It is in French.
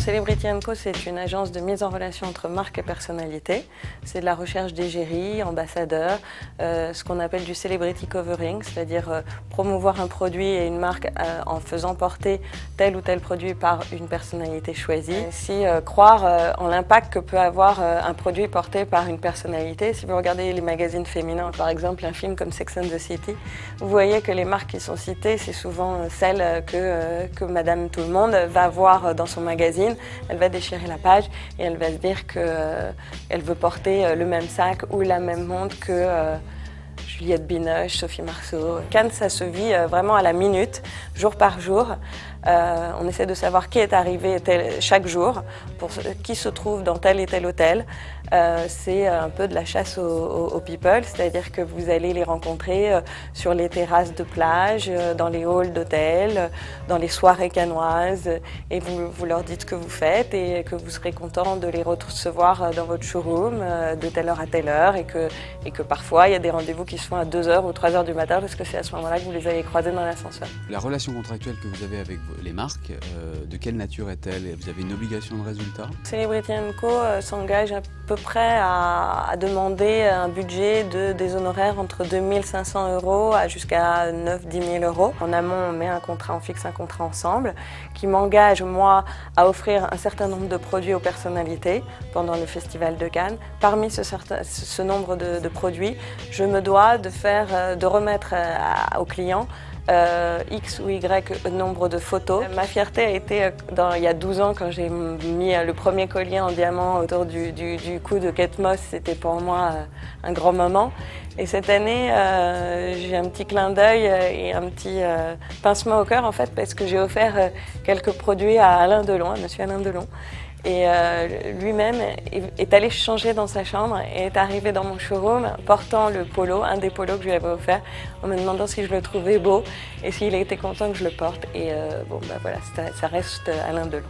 Celebrity & Co, c'est une agence de mise en relation entre marques et personnalités. C'est de la recherche d'égérie, ambassadeurs, ce qu'on appelle du celebrity covering, c'est-à-dire promouvoir un produit et une marque en faisant porter tel ou tel produit par une personnalité choisie. Si croire en l'impact que peut avoir un produit porté par une personnalité, si vous regardez les magazines féminins, par exemple un film comme Sex and the City, vous voyez que les marques qui sont citées, c'est souvent celles que Madame Tout-le-Monde va voir dans son magazine. Elle va déchirer la page et elle va se dire qu'elle veut porter le même sac ou la même montre que Juliette Binoche, Sophie Marceau. Cannes, ça se vit vraiment à la minute, jour par jour. On essaie de savoir qui est arrivé chaque jour, qui se trouve dans tel et tel hôtel. C'est un peu de la chasse aux people, c'est-à-dire que vous allez les rencontrer sur les terrasses de plage, dans les halls d'hôtel, dans les soirées cannoises, et vous leur dites ce que vous faites et que vous serez content de les recevoir dans votre showroom de telle heure à telle heure, et que parfois il y a des rendez-vous qui se font à 2h ou 3h du matin parce que c'est à ce moment-là que vous les avez croisés dans l'ascenseur. La relation contractuelle que vous avez avec les marques, de quelle nature est-elle? Vous avez une obligation de résultat? Celebrity & Co s'engage à peu près à demander un budget des honoraires entre 2 500 € à jusqu'à 9 000 – 10 000 €. En amont, on fixe un contrat ensemble qui m'engage, moi, à offrir un certain nombre de produits aux personnalités pendant le Festival de Cannes. Parmi ce nombre de produits, je me dois de remettre aux clients X ou Y nombre de photos. Ma fierté a été il y a 12 ans quand j'ai mis le premier collier en diamant autour du cou de Kate Moss. C'était pour moi un grand moment. Et cette année, j'ai un petit clin d'œil et un petit pincement au cœur en fait, parce que j'ai offert quelques produits à Alain Delon, à monsieur Alain Delon. Et lui-même est allé changer dans sa chambre et est arrivé dans mon showroom portant le polo, un des polos que je lui avais offert, en me demandant si je le trouvais beau et s'il était content que je le porte. Et voilà, ça reste Alain Delon.